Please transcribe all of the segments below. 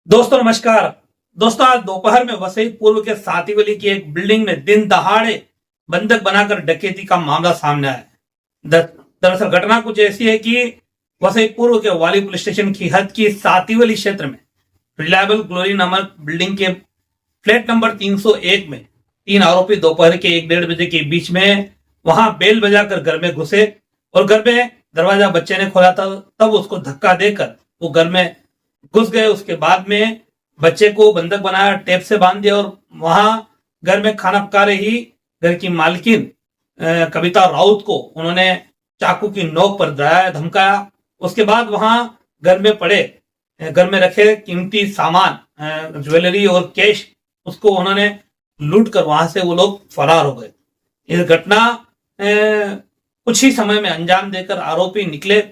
दोस्तों नमस्कार। दोस्तों आज दोपहर में वसई पूर्व के सातीवली की एक बिल्डिंग में दिन दहाड़े बंधक बनाकर डकैती का मामला सामने आया है। दरअसल घटना कुछ ऐसी है कि वसई पूर्व के वाली पुलिस स्टेशन की हद की सातीवली क्षेत्र में रिलायबल ग्लोरी नामक बिल्डिंग के फ्लैट नंबर 301 में 3 आरोपी दोपहर के 1-1:30 बजे के बीच में वहां बेल बजाकर घर में घुसे और घर में दरवाजा बच्चे ने खोला था, तब उसको धक्का देकर वो घर में घुस गए। उसके बाद में बच्चे को बंधक बनाया, टेप से बांध दिया और वहां घर में खाना पका रही घर की मालकिन कविता राउत को उन्होंने चाकू की नोक पर डराया, धमकाया। उसके बाद वहां घर में रखे कीमती सामान ज्वेलरी और कैश उसको उन्होंने लूट कर वहां से वो लोग फरार हो गए। इस घटना कुछ ही समय में अंजाम देकर आरोपी निकले।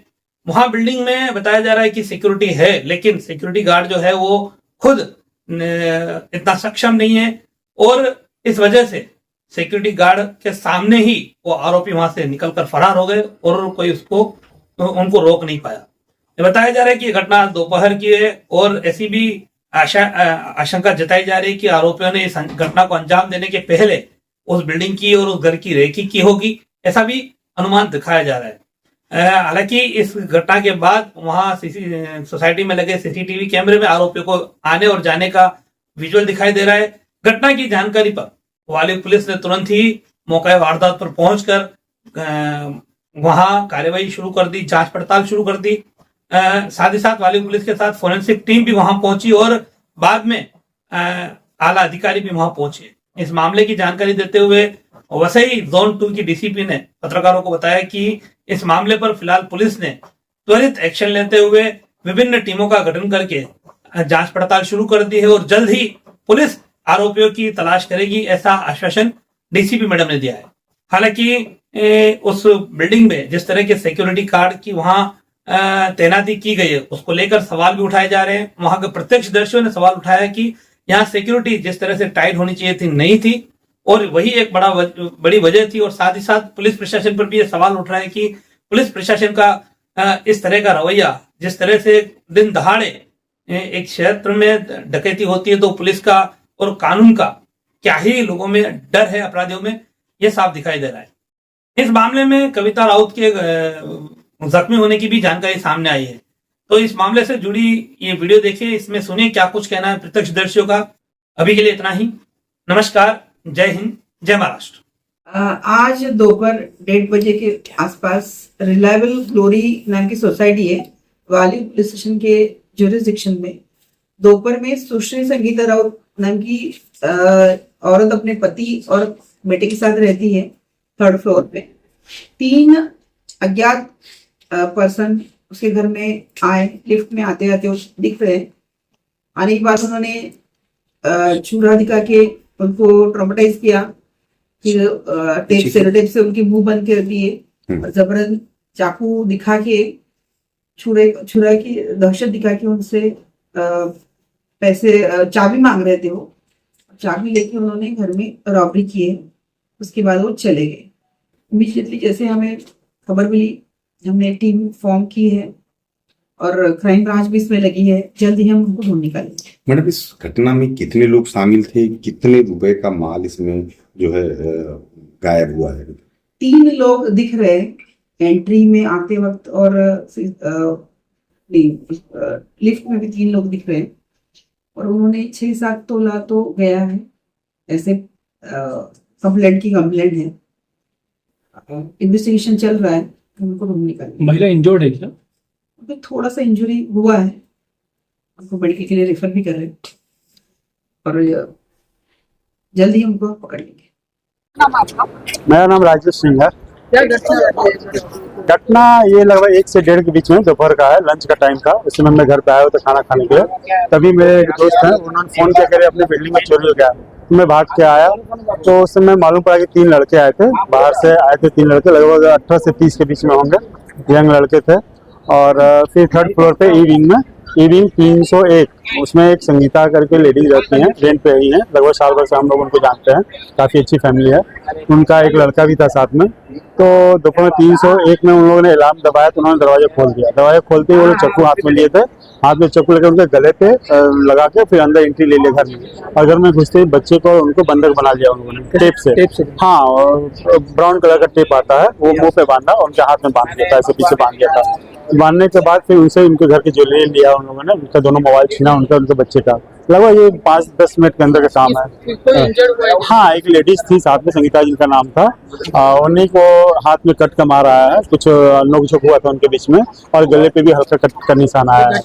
वहां बिल्डिंग में बताया जा रहा है कि सिक्योरिटी है, लेकिन सिक्योरिटी गार्ड जो है वो खुद इतना सक्षम नहीं है और इस वजह से सिक्योरिटी गार्ड के सामने ही वो आरोपी वहां से निकलकर फरार हो गए और कोई उनको रोक नहीं पाया। ये बताया जा रहा है कि घटना दोपहर की है और ऐसी भी आशंका जताई जा रही है कि आरोपियों ने इस घटना को अंजाम देने के पहले उस बिल्डिंग की और उस घर की रेकी की होगी, ऐसा भी अनुमान दिखाया जा रहा है। हालांकि इस घटना के बाद वहां सोसाइटी में लगे सीसीटीवी कैमरे में आरोपियों को आने और जाने का विजुअल दिखाई दे रहा है। घटना की जानकारी पर वाली पुलिस ने तुरंत ही मौके वारदात पर पहुंचकर वहां कार्यवाही शुरू कर दी, जांच पड़ताल शुरू कर दी। साथ ही साथ वाली पुलिस के साथ फोरेंसिक टीम भी वहां पहुंची और बाद में आला अधिकारी भी वहां पहुंचे। इस मामले की जानकारी देते हुए वसई जोन 2 की डीसीपी ने पत्रकारों को बताया कि इस मामले पर फिलहाल पुलिस ने त्वरित एक्शन लेते हुए विभिन्न टीमों का गठन करके जांच पड़ताल शुरू कर दी है और जल्द ही पुलिस आरोपियों की तलाश करेगी, ऐसा आश्वासन डीसीपी मैडम ने दिया है। हालांकि उस बिल्डिंग में जिस तरह के सिक्योरिटी गार्ड की वहां तैनाती की गई है उसको लेकर सवाल भी उठाए जा रहे हैं। वहां के प्रत्यक्षदर्शियों ने सवाल उठाया कि यहाँ सिक्योरिटी जिस तरह से टाइट होनी चाहिए थी नहीं थी और वही एक बड़ी वजह थी। और साथ ही साथ पुलिस प्रशासन पर भी ये सवाल उठ रहा है कि पुलिस प्रशासन का इस तरह का रवैया, जिस तरह से दिन दहाड़े एक क्षेत्र में डकैती होती है तो पुलिस का और कानून का क्या ही लोगों में डर है, अपराधियों में, यह साफ दिखाई दे रहा है। इस मामले में कविता राउत के जख्मी होने की भी जानकारी सामने आई है। तो इस मामले से जुड़ी ये वीडियो देखिए, इसमें सुनिए क्या कुछ कहना है प्रत्यक्षदर्शियों का। अभी के लिए इतना ही। नमस्कार, जय हिंद, जय महाराष्ट्र। आज दोपहर 1:30 बजे के आसपास रिलायबल ग्लोरी नाम की सोसाइटी है वाली पुलिस स्टेशन के ज्यूरिसडिक्शन में दोपहर में सुश्री संगीता राउत नाम की औरत अपने पति और बेटे के साथ रहती है 3rd फ्लोर पे। 3 अज्ञात पर्सन उसके घर में आए, लिफ्ट में आते आते दिख रहे। आने के बाद उन्होंने छुरा दिखा के उनको ट्रॉमेटाइज किया, फिर टेप से उनके मुंह बंद कर दिए और जबरन चाकू दिखा के छुरा की दहशत दिखा के उनसे पैसे चाबी मांग रहे थे। वो चाबी लेके उन्होंने घर में रॉबरी की है। उसके बाद वो चले गए। इमीडिएटली जैसे हमें खबर मिली हमने टीम फॉर्म की है और क्राइम ब्रांच भी इसमें लगी है। जल्द ही हम उनको ढूंढ निकालेंगे। मैडम, इस घटना में कितने लोग शामिल थे, कितने रुपए का माल इसमें जो है गायब हुआ है? 3 लोग दिख रहे हैं एंट्री में आते वक्त और लिफ्ट में भी 3 लोग दिख रहे हैं और उन्होंने 6-7 तोला तो गया है, ऐसे कंप्लेंट है। इन्वेस्टिगेशन चल रहा है, उनको ढूंढ निकालेंगे। महिला इंजर्ड है क्या? तो थोड़ा सा इंजरी हुआ है, उनको मेडिकल के लिए रेफर भी कर रहे हैं और जल्दी ही उनको पकड़ लेंगे। मेरा नाम राजेश सिंह है। घटना ये लगभग 1 से 1:30 के बीच में दोपहर का है, लंच का टाइम था। इस समय मैं घर पे आया था खाना खाने के लिए। तभी मेरे एक दोस्त हैं, उन्होंने फोन किया करे अपनी बिल्डिंग में चोरी हो गया। तो मैं भाग के आया तो उस समय मालूम पड़ा कि 3 लड़के आए थे, बाहर से आए थे। 3 लड़के लगभग 18 से 30 के बीच में होंगे, यंग लड़के थे। और फिर 3rd फ्लोर पे ई विंग 301 उसमें एक संगीता करके लेडीज रहती हैं, रेंट पे ही हैं। लगभग साल भर से हम लोग उनको जानते हैं, काफ़ी अच्छी फैमिली है। उनका एक लड़का भी था साथ में, तो दोपहर में 301 में उन लोगों ने अलार्म दबाया तो उन्होंने दरवाजा खोल दिया। दरवाजा खोलते ही वो लोग चाकू हाथ में लिए थे, हाथ में चाकू लेकर उनके गले पे लगा के फिर अंदर एंट्री ले लिया घर में। और घर में घुसते ही बच्चे को उनको बंधक बना लिया उन लोगों ने टेप से। हाँ, ब्राउन कलर का टेप आता है, वो मुंह पे बांधा और उनके हाथ में बांध दिया था, ऐसे पीछे बांध दिया था। बांधने के बाद फिर उनसे उनके घर की ज्वेलरी लिया उन लोगों ने, उनका दोनों मोबाइल छीना उनका, उनके बच्चे का। लगभग ये 5-10 मिनट के अंदर का काम है। हाँ, एक लेडीज थी साथ में, संगीता जिनका नाम था, उन्हीं को हाथ में कट का मारा है, कुछ नोक झोंक हुआ था उनके बीच में और गले पे भी हल्का कट का निशान आया है।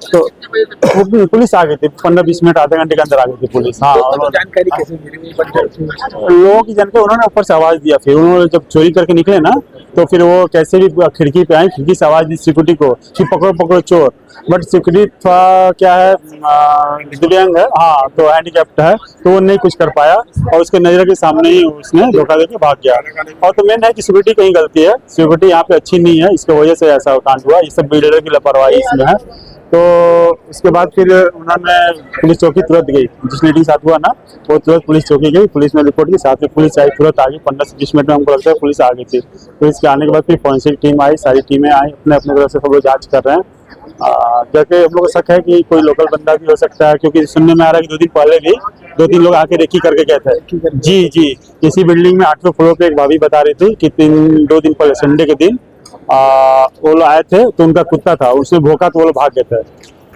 तो पुलिस आ गई थी 15-20 मिनट, आधे घंटे के अंदर आ गई थी पुलिस। हाँ, जानकारी कैसे मिली? लोगों की जानकारी उन्होंने ऊपर से आवाज दिया, फिर उन्होंने जब चोरी करके निकले ना तो फिर वो कैसे भी खिड़की पे आए, खिड़की से आवाज दी सिक्योरिटी को कि पकड़ो पकड़ो चोर। बट सिक्योरिटी थोड़ा क्या है, दिव्यांग है, हाँ, तो हैंडीकैप्ट है, तो वो नहीं कुछ कर पाया और उसके नजर के सामने ही उसने धोखा देके भाग गया। और तो मेन है कि सिक्योरिटी कहीं गलती है, सिक्योरिटी यहाँ पे अच्छी नहीं है, इसकी वजह से ऐसा कांड हुआ। ये सब बिल्डर की लापरवाही इसमें है। तो उसके बाद फिर उन्होंने पुलिस चौकी तुरंत गई, जिस लेडी के साथ हुआ ना वो तुरंत पुलिस चौकी गई, पुलिस ने रिपोर्ट की, साथ में पुलिस आई, तुरंत आ गई। 15 से 20 मिनट में हमको लगता है पुलिस आ गई थी। पुलिस के आने के बाद फिर फोरेंसिक टीम आई, सारी टीमें आई, अपने अपने तरफ से सब लोग जाँच कर रहे हैं। जबकि हम लोग को शक है कि कोई लोकल बंदा भी हो सकता है, क्योंकि सुनने में आ रहा है कि 2 दिन पहले भी 2-3 लोग आके रेकी करके गए थे। जी, इसी बिल्डिंग में 8वें फ्लोर पे एक भाभी बता रही थी कि 2 दिन पहले संडे के दिन वो लोग आए थे, तो उनका कुत्ता था, उसने भौंका तो वो लोग भाग गए थे।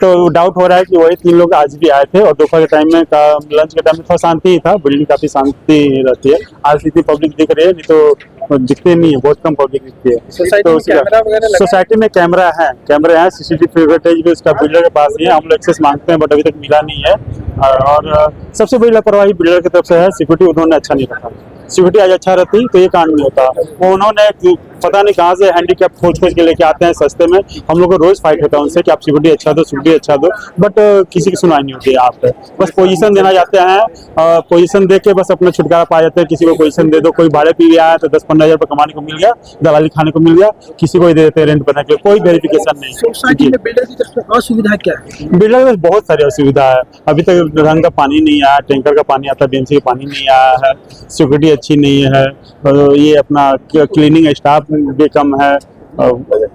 तो डाउट हो रहा है कि वही 3 लोग आज भी आए थे। और दोपहर के टाइम में लंच के टाइम में थोड़ा शांति ही था, बिल्डिंग काफी शांति रहती है। आज इतनी पब्लिक दिख रही है, नहीं तो दिखते नहीं है, बहुत कम पब्लिक दिखती है। तो सोसाइटी में कैमरे हैं, सीसीटीवी फुटेज भी उसका बिल्डर के पास ही है। हम लोग एक्सेस मांगते हैं बट अभी तक मिला नहीं है। और सबसे बड़ी लापरवाही बिल्डर की तरफ से है, सिक्योरिटी उन्होंने अच्छा नहीं रखा। सिक्योरिटी आज अच्छा रहती तो ये कांड नहीं होता। वो उन्होंने पता नहीं कहाँ से हैंडीकैप खोज के लेके आते हैं सस्ते में। हम लोग को रोज फाइट होता है उनसे कि आप सिक्योरिटी अच्छा दो, सिक्योरिटी अच्छा दो, बट किसी की सुनवाई नहीं होती है यहाँ पे। बस पोजीशन देना चाहते हैं, पोजीशन दे के बस अपना छुटकारा पा जाते हैं। किसी को पोजीशन दे दो, कोई भाड़े पे भी आया तो 10-15 हज़ार रुपये कमाने को मिल गया, दलाली खाने को मिल गया, किसी को ही दे देते हैं रेंट करने के लिए, कोई वेरिफिकेशन नहीं। सोसाइटी में बिल्डर की तरफ से असुविधा क्या है? बिल्डर में बहुत सारी असुविधा है। अभी तक ढंग का पानी नहीं आया, टैंकर का पानी आता है, बीएमसी का पानी नहीं आया है, सिक्योरिटी अच्छी नहीं है, ये अपना क्लीनिंग स्टाफ भी कम है।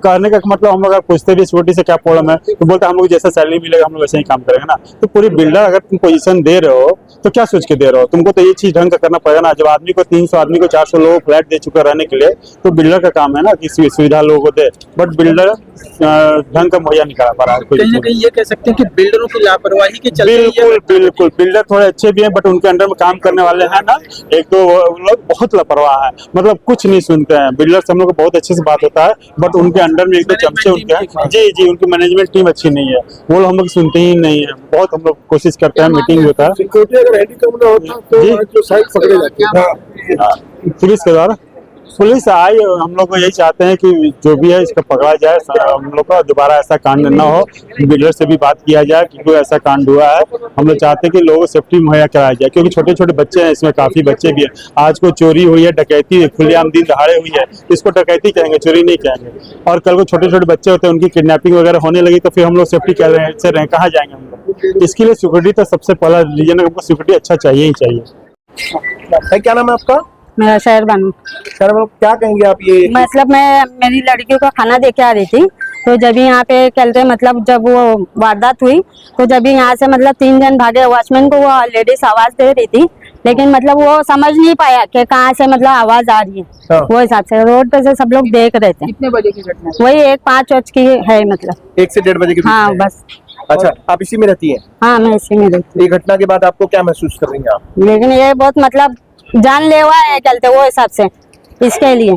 करने का मतलब हम लोग अगर पूछते भी सिक्योरिटी से क्या प्रॉब्लम है तो बोलते हैं हम लोग जैसा सैलरी मिलेगा हम लोग वैसे ही काम करेंगे ना। तो पूरी बिल्डर अगर तुम पोजीशन दे रहे हो तो क्या सोच के दे रहे हो? तुमको तो ये चीज ढंग का करना पड़ेगा ना। जब आदमी को 300 आदमी को 400 लोगों को फ्लैट दे चुका रहने के लिए, तो बिल्डर का काम है ना कि सुविधा लोगों को दे, बट बिल्डर ढंग का मुहैया नहीं करा पा रहा है। कहीं ना कहीं ये कह सकते हैं कि बिल्डरों की लापरवाही के चलते बिल्कुल बिल्डर थोड़े अच्छे भी हैं, बट उनके अंडर में काम करने वाले हैं ना 1-2 लोग बहुत लापरवाह है, मतलब कुछ नहीं सुनते हैं। बिल्डर से हम लोग को बहुत अच्छे से बात होता है, बट उनके अंडर में 1-2 चमचे उनके हैं। जी, उनकी मैनेजमेंट टीम अच्छी नहीं है, वो लोग हम लोग सुनते ही नहीं है। बहुत हम लोग कोशिश करते हैं, मीटिंग होता है, सिक्योरिटी अगर हैंडीकैप ना होता तो जो साइड पकड़े जाते पुलिस के द्वारा। पुलिस आई, हम लोग को यही चाहते हैं कि जो भी है इसको पकड़ा जाए, हम लोग का दोबारा ऐसा कांड न हो। बिल्डर से भी बात किया जाए कि कोई ऐसा कांड हुआ है। हम लोग चाहते हैं कि लोगों को सेफ्टी मुहैया कराया जाए, क्योंकि छोटे छोटे बच्चे हैं, इसमें काफी बच्चे भी हैं। आज को चोरी हुई है, डकैती खुलेआम दिन दहाड़े हुई है, इसको डकैती कहेंगे, चोरी नहीं कहेंगे। और कल को छोटे छोटे बच्चे होते हैं, उनकी किडनैपिंग वगैरह होने लगी तो फिर हम लोग सेफ्टी कैसे रहें, कहाँ जाएंगे हम लोग? इसके लिए सिक्योरिटी तो सबसे पहला रीजन है, हमको सिक्योरिटी अच्छा चाहिए ही चाहिए। क्या नाम है आपका? मेरा शहर बनू। सर क्या कहेंगे आप? ये मतलब मैं मेरी लड़कियों का खाना दे के आ रही थी, तो जब यहाँ पे चलते मतलब जब वो वारदात हुई तो जब यहाँ से मतलब 3 जन भागे। वॉचमैन को वो लेडीज आवाज दे रही थी, लेकिन मतलब वो समझ नहीं पाया कि कहाँ से मतलब आवाज आ रही है। वो हिसाब से रोड पे से सब लोग देख रहे थे। कितने बजे की घटना? वही 1-5 की है, मतलब 1 से 1:30 बजे के बीच हाँ में? बस। अच्छा, आप इसी में रहती हैं? हाँ, मैं इसी में रहती ये घटना के बाद आपको क्या महसूस कर रही हैं आप? हूँ, लेकिन ये बहुत मतलब जानलेवा है चलते वो हिसाब से, इसके लिए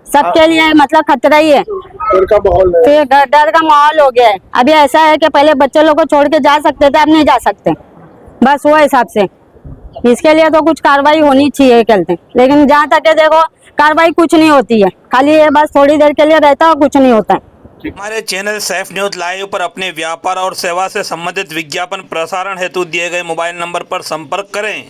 सबके लिए मतलब खतरा ही है। डर का माहौल है। तो डर का माहौल हो गया है। अभी ऐसा है कि पहले बच्चे लोग को छोड़ के जा सकते थे, अब नहीं जा सकते, बस वो हिसाब से। इसके लिए तो कुछ कार्रवाई होनी चाहिए कहते, लेकिन जहाँ तक है देखो कार्रवाई कुछ नहीं होती है, खाली ये बस थोड़ी देर के लिए रहता है, कुछ नहीं होता है। हमारे चैनल सैफ न्यूज लाइव पर अपने व्यापार और सेवा से संबंधित विज्ञापन प्रसारण हेतु दिए गए मोबाइल नंबर पर संपर्क करें।